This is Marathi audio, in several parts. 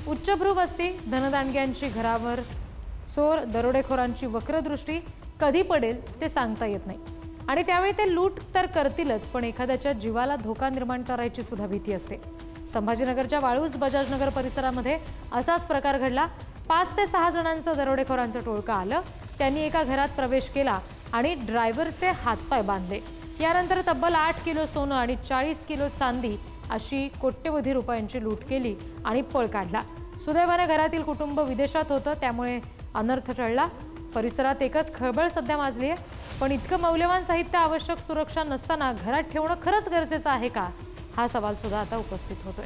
उच्चभ्रू वस्ती, धनदांडग्यांची घरावर चोर, दरोडेखोरांची वक्रदृष्टी कधी पडेल ते सांगता येत नाही। आणि त्यावेळी ते लूट तर करतीलच, पण एखाद्याच्या जीवाला धोका निर्माण करायची सुद्धा भीती असते। संभाजीनगरच्या वाळूज बजाजनगर परिसरामध्ये असाच प्रकार घडला। 5 ते 6 जणांचं दरोडेखोरांचं टोळकं आलं। त्यांनी एका घरात प्रवेश केला आणि ड्रायव्हरचे हातपाय बांधले। यानंतर तब्बल 8 किलो सोनं आणि 40 किलो चांदी अशी कोट्यवधी रुपयांची लूट केली आणि पळ काढला। सुदैवाने घरातील कुटुंब विदेशात होतं, त्यामुळे अनर्थ टळला। परिसरात एकच खळबळ सध्या माजली आहे। पण इतकं मौल्यवान साहित्य, आवश्यक सुरक्षा नसताना घरात ठेवणं खरंच गरजेचं आहे का, हा सवाल सुद्धा आता उपस्थित होतोय।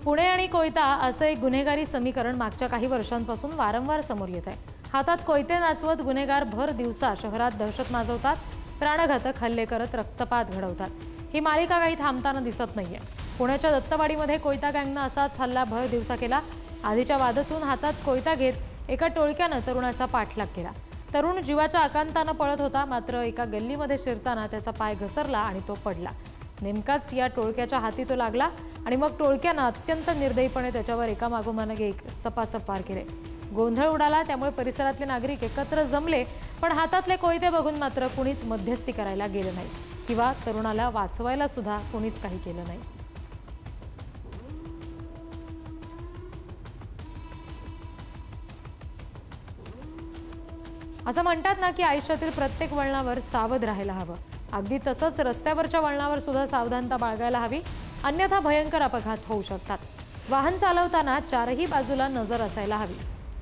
पुणे आणि कोयता असं एक गुन्हेगारी समीकरण मागच्या काही वर्षांपासून वारंवार समोर येत आहे। हातात कोयते नाचवत गुन्हेगार भर दिवसा शहरात दहशत माजवतात, प्राणघातक हल्ले करत रक्तपात घडवतात। ही मालिका काही थांबताना दिसत नाहीये। पुण्याच्या दत्तवाडीमध्ये कोयता गँगनं असाच हल्ला भर दिवसा केला। आधीच्या वादातून हातात कोयता घेत एका टोळक्यानं तरुणाचा पाठलाग केला। तरुण जीवाच्या आकांतानं पळत होता, मात्र एका गल्लीमध्ये शिरताना त्याचा पाय घसरला आणि तो पडला। नेमकाच या टोळक्याच्या हाती तो लागला आणि मग टोळक्यानं अत्यंत निर्दयीपणे त्याच्यावर एकामागोमाग एक सपासप वार केले। गोंधळ उडाला, त्यामुळे परिसरातले नागरिक एकत्र जमले, पण हातातले कोयते बघून मात्र कुणीच मध्यस्थी करायला गेलं नाही किंवा तरुणाला वाचवायला सुद्धा कुणीच काही केलं नाही। असं म्हणतात ना की आयुष्यातील प्रत्येक वळणावर सावध राहायला हवं। अगदी तसंच रस्त्यावरच्या वळणावर सुद्धा सावधानता बाळगायला हवी, अन्यथा भयंकर अपघात होऊ शकतात। वाहन चालवताना चारही बाजूला नजर असायला हवी,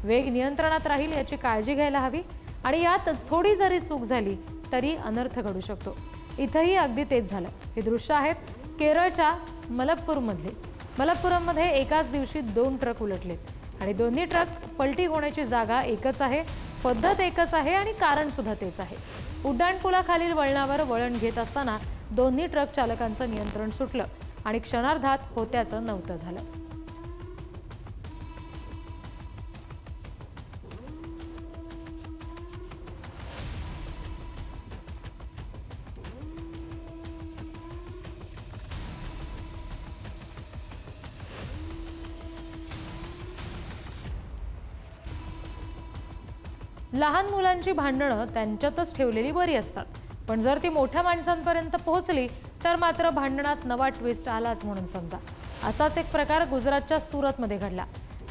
वेग नियंत्रणात राहील याची काळजी घ्यायला हवी आणि यात थोडी जरी चूक झाली तरी अनर्थ घडू शकतो। इथंही अगदी तेच झालं। हे दृश्य आहेत केरळच्या मलप्पुरमधले। मलप्पुरममध्ये एकाच दिवशी 2 ट्रक उलटलेत आणि दोन्ही ट्रक पलटी होण्याची जागा एकच आहे, पद्धत एकच आहे आणि कारण सुद्धा तेच आहे। उड्डाणपुलाखालील वळणावर वळण घेत असताना दोन्ही ट्रक चालकांचं नियंत्रण सुटलं आणि क्षणार्धात होत्याचं नव्हतं झालं। लहान मुलांची भांडणं त्यांच्यातच ठेवलेली बरी असतात, पण जर ती मोठ्या माणसांपर्यंत पोहोचली तर मात्र भांडणात नवा ट्विस्ट आलाच म्हणून समजा। असाच एक प्रकार गुजरातच्या सुरतमध्ये घडला।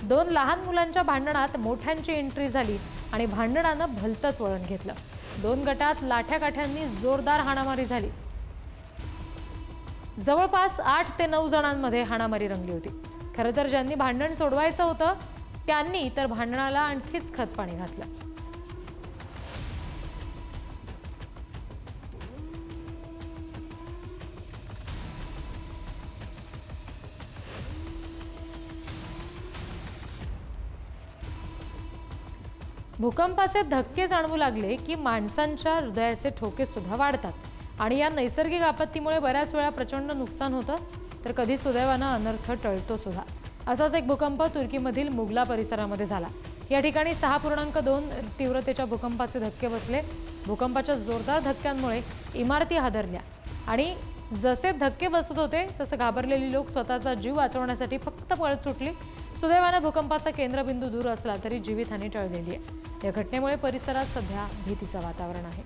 2 लहान मुलांच्या भांडणात मोठ्यांची एंट्री झाली आणि भांडणानं भलतंच वळण घेतलं। 2 गटात लाठ्याकाठ्यांनी जोरदार हाणामारी झाली। जवळपास 8 ते 9 जणांमध्ये हाणामारी रंगली होती। खरं तर ज्यांनी भांडण सोडवायचं होतं त्यांनी तर भांडणाला आणखीच खतपाणी घातलं। भूकंपाचे धक्के जाणवू लागले की माणसांच्या हृदयाचे ठोके सुद्धा वाढतात आणि या नैसर्गिक आपत्तीमुळे बऱ्याच वेळा प्रचंड नुकसान होतं, तर कधी सुदैवानं अनर्थ टळतो सुद्धा। असाच एक भूकंप तुर्कीमधील मुगला परिसरामध्ये झाला। या ठिकाणी 6.2 तीव्रतेच्या भूकंपाचे धक्के बसले। भूकंपाच्या जोरदार धक्क्यांमुळे इमारती हादरल्या आणि जसे धक्के बसत होते तसे घाबरलेली लोक स्वतःचा जीव वाचवण्यासाठी फक्त पळत सुटली। सुदैवाने भूकंपाचा केंद्रबिंदू दूर असला तरी जीवितहानी टळलेली आहे। या घटनेमुळे परिसरात सध्या भीतीचं वातावरण आहे।